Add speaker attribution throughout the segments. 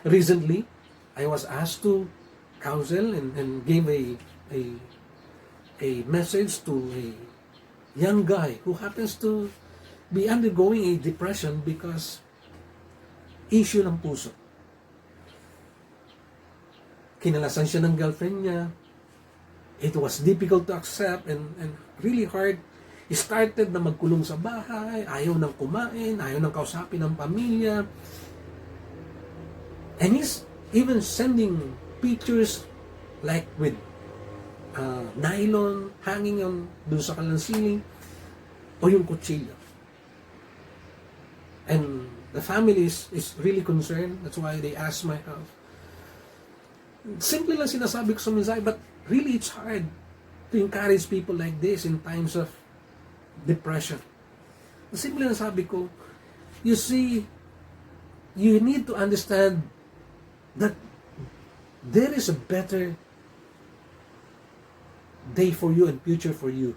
Speaker 1: Recently, I was asked to counsel and give a message to a young guy who happens to be undergoing a depression because issue ng puso. Kinalasan siya ng girlfriend niya. It was difficult to accept and really hard. He started na magkulong sa bahay, ayaw nang kumain, ayaw nang kausapin ng pamilya. And he's even sending pictures like with nylon hanging on dun sa kanilang ceiling o yung kutsilyo. And the family is really concerned. That's why they asked my help. Simple lang sinasabi ko sa mensahe, but really it's hard to encourage people like this in times of depression. Simple lang sabi ko, you see, you need to understand that there is a better day for you and future for you.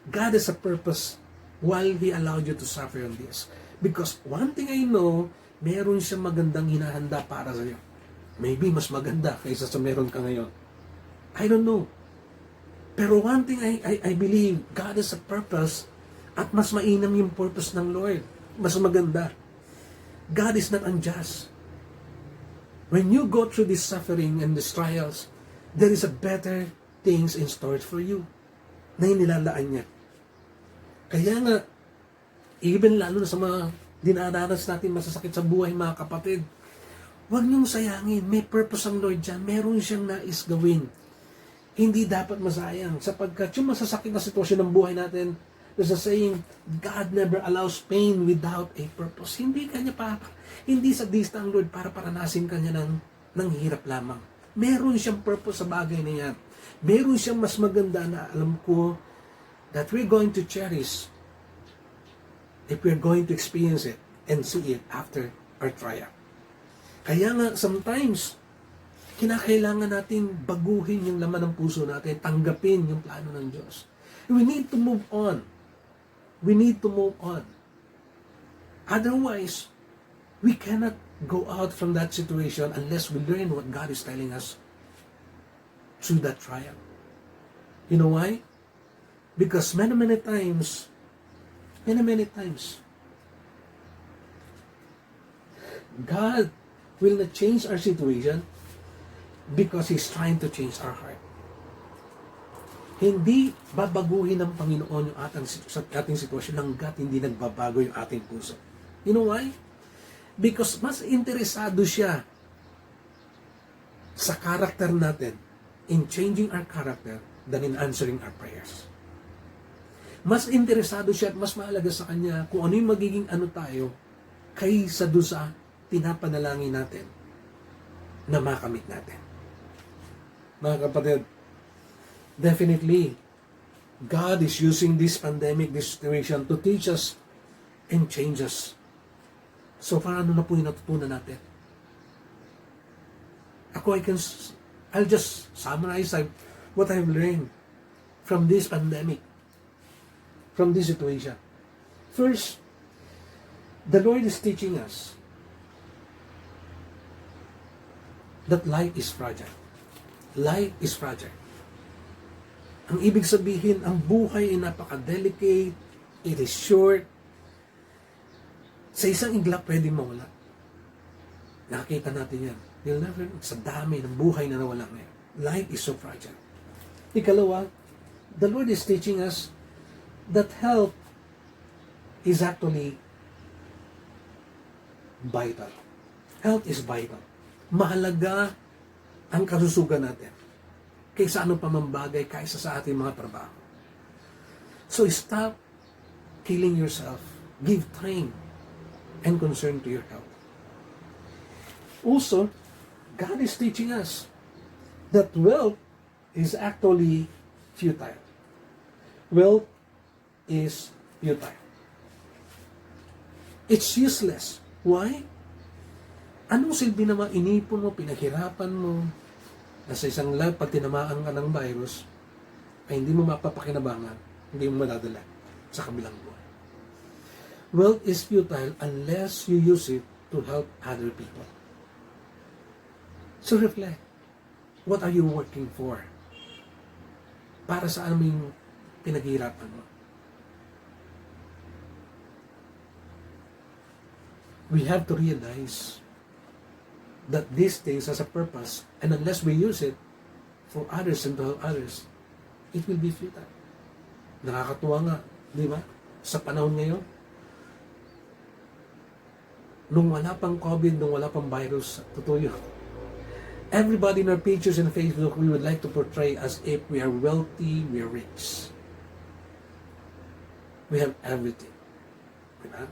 Speaker 1: God has a purpose while He allowed you to suffer on this. Because one thing I know, meron siyang magandang hinahanda para sa iyo. Maybe mas maganda kaysa sa meron ka ngayon. I don't know. Pero one thing I believe, God has a purpose at mas mainam yung purpose ng Lord. Mas maganda. God is not unjust. When you go through this suffering and these trials, there is a better things in store for you na inilalaan niya. Kaya nga, even lalo na sa mga dinaranas natin masasakit sa buhay, mga kapatid, huwag niyong sayangin. May purpose ang Lord dyan. Meron siyang nais gawin. Hindi dapat masayang sapagkat yung masasakit na sitwasyon ng buhay natin, there's a saying, God never allows pain without a purpose. Hindi sa dista ang Lord para paranasin kanya ng hirap lamang. Meron siyang purpose sa bagay na yan. Meron siyang mas maganda na alam ko that we're going to cherish if we're going to experience it and see it after our trial. Kaya nga, sometimes, kinakailangan natin baguhin yung laman ng puso natin, tanggapin yung plano ng Diyos. We need to move on. We need to move on. Otherwise, we cannot go out from that situation unless we learn what God is telling us through that trial. You know why? Because many times, God will not change our situation because He's trying to change our heart. Hindi babaguhin ng Panginoon yung ating sitwasyon hanggat hindi nagbabago yung ating puso. You know why? Because mas interesado siya sa character natin in changing our character than in answering our prayers. Mas interesado siya at mas mahalaga sa Kanya kung ano yung magiging ano tayo kaysa doon sa pinapanalangin natin na makamit natin. Mga kapatid, definitely, God is using this pandemic, this situation to teach us and change us. So, paano na po yung natutunan natin? I'll just summarize what I've learned from this pandemic, from this situation. First, the Lord is teaching us that life is fragile. Life is fragile. Ang ibig sabihin, ang buhay ay napaka-delicate, it is short. Sa isang iglap, pwedeng mawala. Nakakita natin yan. You'll never, sa dami ng buhay na nawala ngayon. Life is so fragile. Ikalawa, the Lord is teaching us that health is actually vital. Health is vital. Mahalaga ang kalusugan natin kaysa ano pa mang bagay, kaysa sa ating mga trabaho. So stop killing yourself. Give time and concern to your health. Also, God is teaching us that wealth is actually futile. Wealth is futile. It's useless. Why? Anong silbi naman inipon mo, pinaghirapan mo, na sa isang life, pag tinamaan ka ng virus, ay hindi mo mapapakinabangan, hindi mo madadala sa kabilang buhay. Wealth is futile unless you use it to help other people. So reflect. What are you working for? Para sa aming pinaghihirapan mo. We have to realize that these things has a purpose, and unless we use it for others and to help others, it will be futile. Nakakatuwa nga, di ba? Sa panahon ngayon, nung wala pang COVID, nung wala pang virus, totoo yun. Everybody in our pictures in Facebook, we would like to portray as if we are wealthy, we are rich. We have everything. Diba?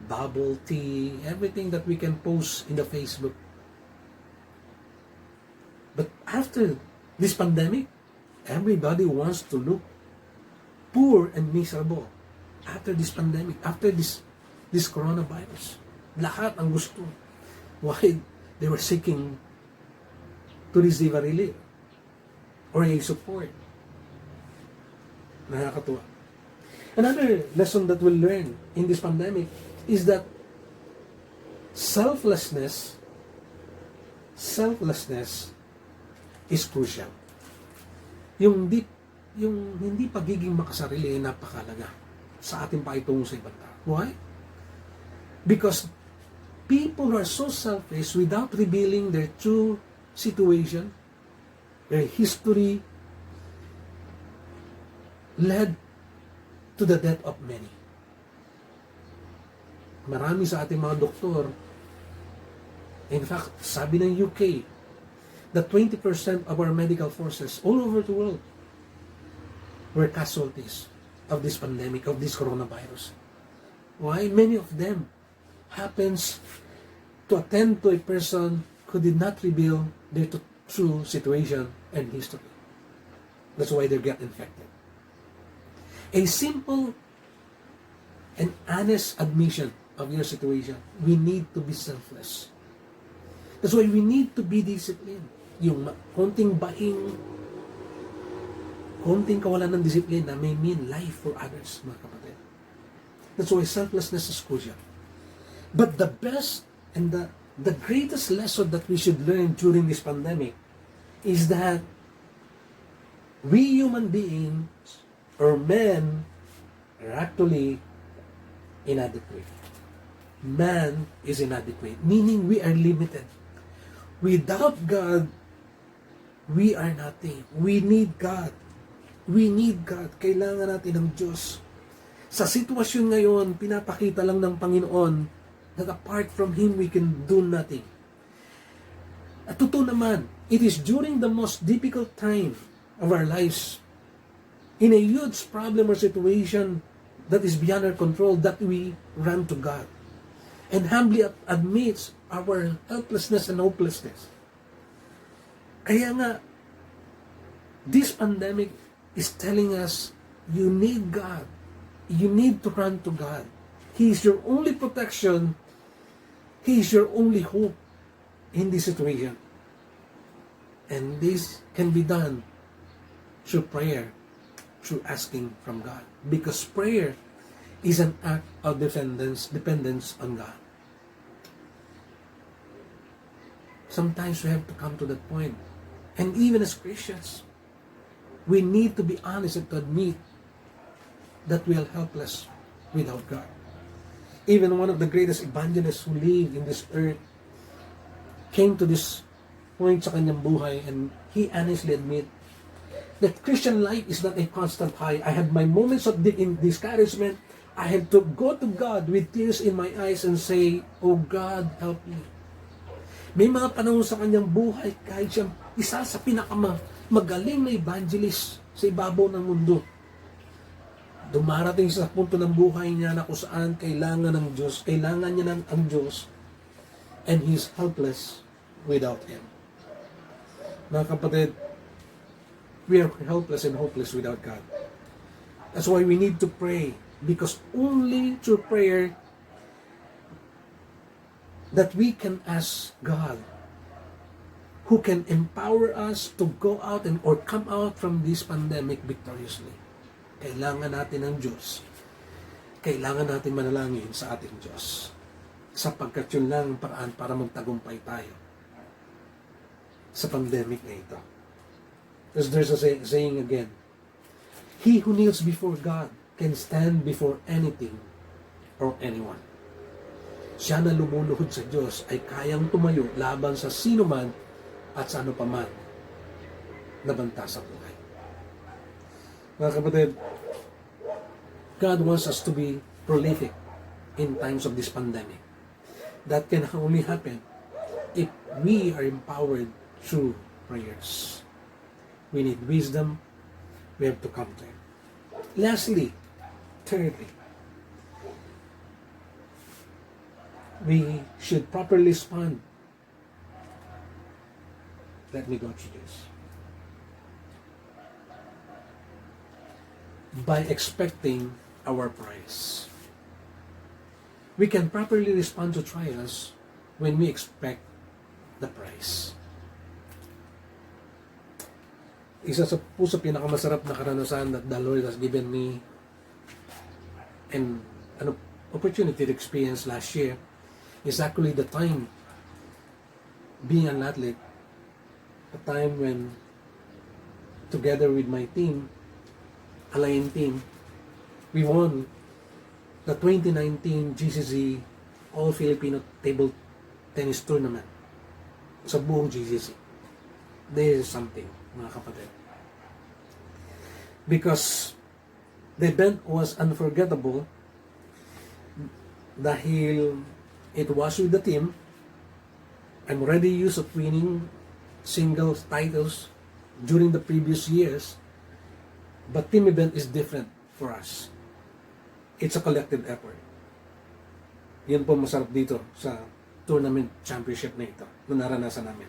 Speaker 1: Bubble tea, everything that we can post in the Facebook. But after this pandemic, everybody wants to look poor and miserable. After this pandemic, after this coronavirus, lahat ang gusto. Why? They were seeking to receive a relief or a support. Nakakatuwa. Another lesson that we'll learn in this pandemic is that selflessness is crucial. Yung hindi pagiging makasarili ay napakalaga sa ating paitungo sa ibang tao. Why? Because people who are so selfish without revealing their true situation, their history, led to the death of many. Marami sa ating mga doktor, in fact, sabi ng UK, that 20% of our medical forces all over the world were casualties of this pandemic, of this coronavirus. Why? Many of them happens to attend to a person who did not reveal their true situation and history. That's why they get infected. A simple and honest admission of your situation, we need to be selfless. That's why we need to be disciplined. Yung konting bahing, konting kawalan ng disiplina may mean life for others, mga kapatid. That's why selflessness is crucial. But the best and the greatest lesson that we should learn during this pandemic is that we human beings or men are actually inadequate. Man is inadequate, meaning we are limited. Without God, we are nothing. We need God. We need God. Kailangan natin ng Diyos. Sa sitwasyon ngayon, pinapakita lang ng Panginoon that apart from Him, we can do nothing. At totoo naman, it is during the most difficult time of our lives, in a huge problem or situation that is beyond our control, that we run to God and humbly admits our helplessness and hopelessness. Kaya nga, this pandemic is telling us, you need God. You need to run to God. He is your only protection. He is your only hope in this situation. And this can be done through prayer, through asking from God. Because prayer is an act of dependence on God. Sometimes we have to come to that point. And even as Christians, we need to be honest and to admit that we are helpless without God. Even one of the greatest evangelists who lived in this earth came to this point sa kanyang buhay, and he honestly admit that Christian life is not a constant high. I had my moments of discouragement. I had to go to God with tears in my eyes and say, "Oh God, help me." May mga panahon sa kanyang buhay kahit siya isa sa pinakamagaling na evangelist sa ibabaw ng mundo, dumarating sa punto ng buhay niya na kung saan kailangan ng Diyos, kailangan niya ng Diyos, and he's helpless without Him. Mga kapatid, we are helpless and hopeless without God. That's why we need to pray, because only through prayer that we can ask God, who can empower us to go out or come out from this pandemic victoriously. Kailangan natin ng Diyos. Kailangan natin manalangin sa ating Diyos. sapagkat yun lang ang paraan para magtagumpay tayo sa pandemic na ito. Because there's a saying again, he who kneels before God can stand before anything or anyone. Siya na lumuluhod sa Diyos ay kayang tumayo laban sa sino man at sa ano paman na banta sa buhay. Mga kapatid, God wants us to be prolific in times of this pandemic. That can only happen if we are empowered through prayers. We need wisdom. We have to come to Him. Lastly, thirdly, we should properly respond. Let me go through this. By expecting our prize. We can properly respond to trials when we expect the prize. Isa sa pinakamasarap na karanasan that the Lord has given me and an opportunity to experience last year is actually the time being an athlete, a time when together with my team, Alliance team, we won the 2019 GCC All-Filipino Table Tennis Tournament sa buong GCC. This is something, mga kapatid. Because the event was unforgettable dahil it was with the team. I'm already used to winning singles titles during the previous years, but team event is different for us. It's a collective effort. Yan po masarap dito sa tournament championship na ito na naranasan namin.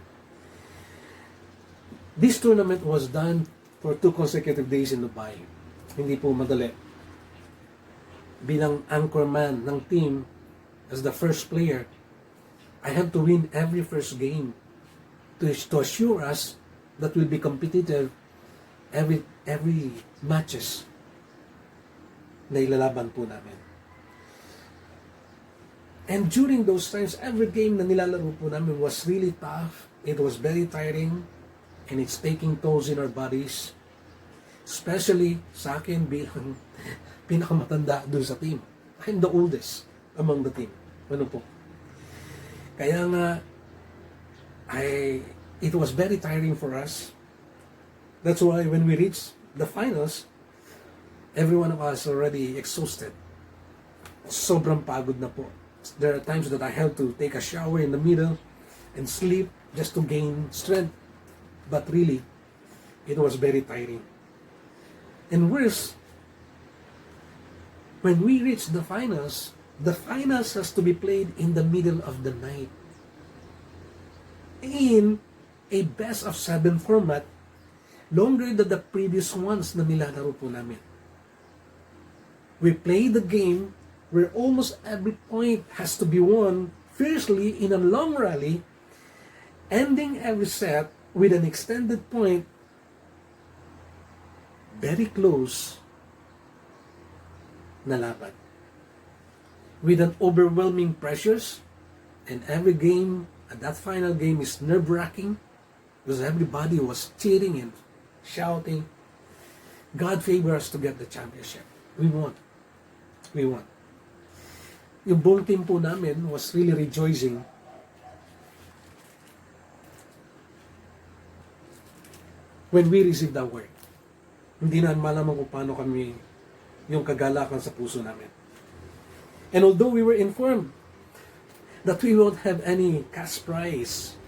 Speaker 1: This tournament was done for 2 consecutive days in Dubai. Hindi po madali. Bilang anchorman ng team, as the first player, I have to win every first game to assure us that we'll be competitive every matches na ilalaban po namin. And during those times, every game na nilalaro po namin was really tough. It was very tiring and it's taking tolls in our bodies. Especially sa akin bilang pinakamatanda doon sa team. I'm the oldest among the team. Ano po? Kaya nga, it was very tiring for us. That's why when we reached the finals, every one of us already exhausted. Sobrang pagod na po. There are times that I have to take a shower in the middle and sleep just to gain strength. But really, it was very tiring. And worse, when we reach the finals has to be played in the middle of the night. In a best-of-7 format, longer than the previous ones na nilalaro po namin. We play the game where almost every point has to be won fiercely in a long rally, ending every set with an extended point very close na laban. With an overwhelming pressures, and every game, at that final game is nerve-wracking because everybody was cheering and shouting. God favor us to get the championship. We won. We won. Yung buong team po namin was really rejoicing. When we received the award, hindi na malaman kung paano kami yung kagalakan sa puso namin. And although we were informed that we won't have any cash prize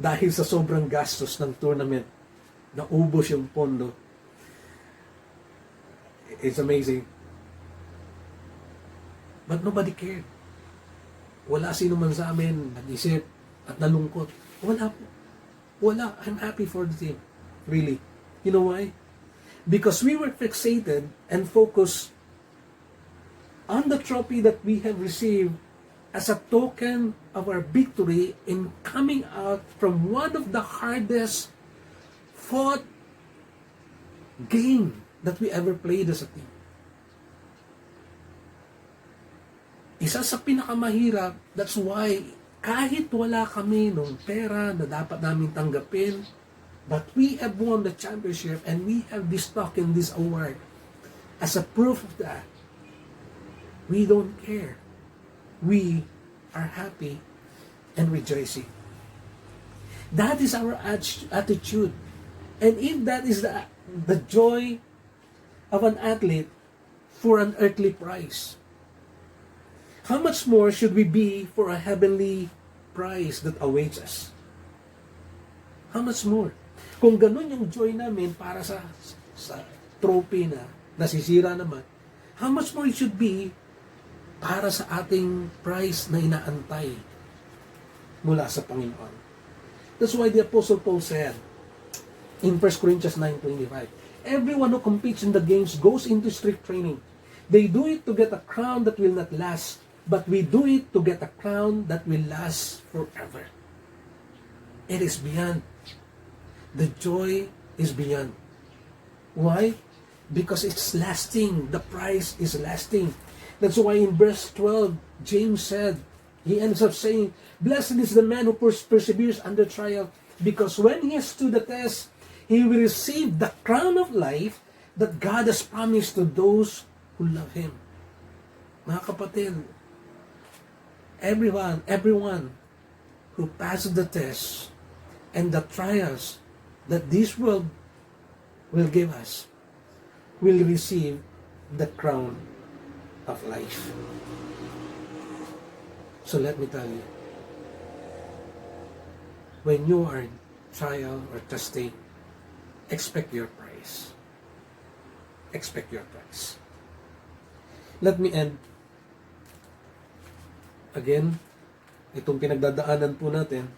Speaker 1: dahil sa sobrang gastos ng tournament, naubos yung pondo. It's amazing. But nobody cared. Wala sino man sa amin nag-isip at nalungkot. Wala po. Wala. I'm happy for the team. Really. You know why? Because we were fixated and focused on the trophy that we have received as a token of our victory in coming out from one of the hardest fought game that we ever played as a team. Isa sa pinakamahirap, that's why kahit wala kami nung pera na dapat namin tanggapin, but we have won the championship and we have this token, this award. As a proof of that, we don't care. We are happy and rejoicing. That is our attitude. And if that is the joy of an athlete for an earthly prize, how much more should we be for a heavenly prize that awaits us? How much more? Kung ganun yung joy namin para sa trophy na nasisira naman, how much more it should be para sa ating prize na inaantay mula sa Panginoon. That's why the Apostle Paul said in 1 Corinthians 9:25, everyone who competes in the games goes into strict training. They do it to get a crown that will not last, but we do it to get a crown that will last forever. It is beyond. The joy is beyond. Why? Because it's lasting. The prize is lasting. That's why in verse 12, James said, he ends up saying, blessed is the man who perseveres under trial, because when he has stood the test, he will receive the crown of life that God has promised to those who love Him. Mga kapatid, everyone who passes the test and the trials that this world will give us will receive the crown of life. So let me tell you, when you are in trial or testing, expect your prize. Expect your prize. Let me end. Again, itong pinagdadaanan po natin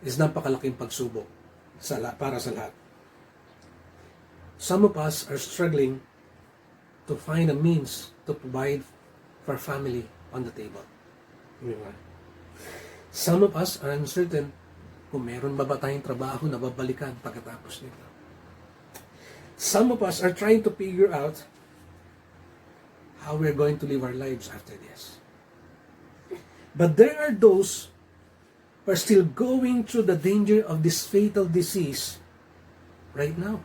Speaker 1: is napakalaking pagsubok para sa lahat. Some of us are struggling to find a means to provide for family on the table. Some of us are uncertain kung meron ba tayong trabaho na babalikan pagkatapos nito. Some of us are trying to figure out how we're going to live our lives after this. But there are those who are still going through the danger of this fatal disease right now.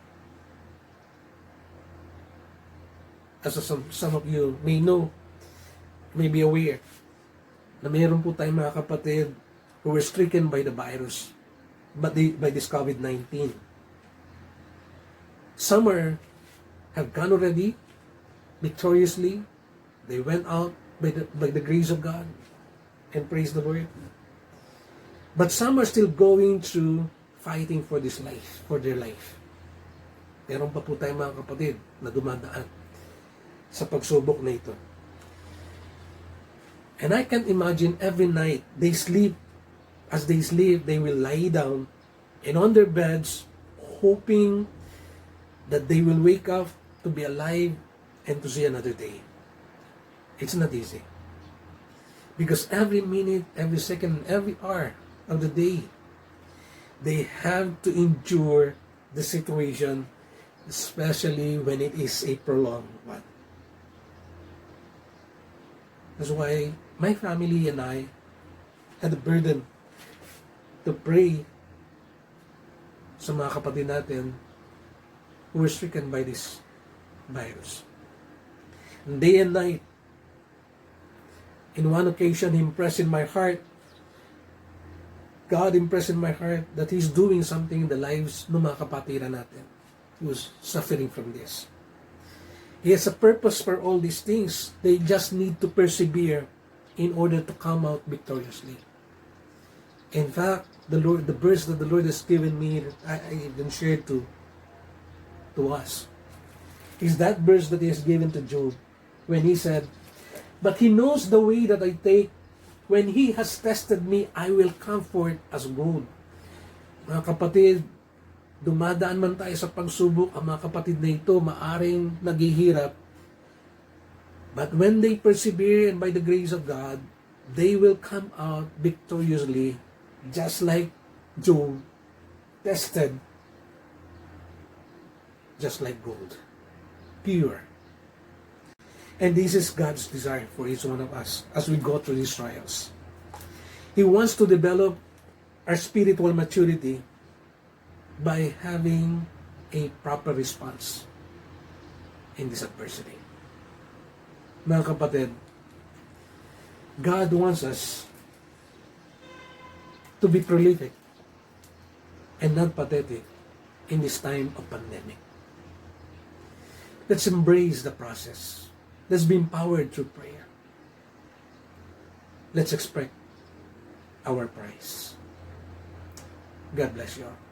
Speaker 1: As some of you may know, may be aware, na mayroon po tayong mga kapatid who were stricken by the virus, by this COVID-19. Some have gone already, victoriously. They went out by the grace of God, and praise the Lord. But some are still going through fighting for this life, for their life. Meron pa po tayong mga kapatid na dumadaan sa pagsubok na ito. And I can imagine every night they sleep. As they sleep, they will lie down and on their beds, hoping that they will wake up to be alive and to see another day. It's not easy. Because every minute, every second, every hour of the day, they have to endure the situation, especially when it is a prolonged one. That's why my family and I had the burden to pray sa mga kapatid natin who were stricken by this virus. And day and night, in one occasion, He impressed in my heart, God impressed in my heart that He's doing something in the lives ng mga kapatiran natin who's suffering from this. He has a purpose for all these things. They just need to persevere in order to come out victoriously. In fact, the verse that the Lord has given me, that I even shared to us, is that verse that He has given to Job, when he said, "But He knows the way that I take. When He has tested me, I will come forth as gold." Mga kapatid, dumadaan man tayo sa pagsubok, ang mga kapatid na ito maaring naghihirap. But when they persevere and by the grace of God, they will come out victoriously, just like Job, tested, just like gold, pure. And this is God's desire for each one of us as we go through these trials. He wants to develop our spiritual maturity by having a proper response in this adversity. Mga kapatid, God wants us to be prolific and not pathetic in this time of pandemic. Let's embrace the process. Let's be empowered through prayer. Let's expect our prize. God bless you all.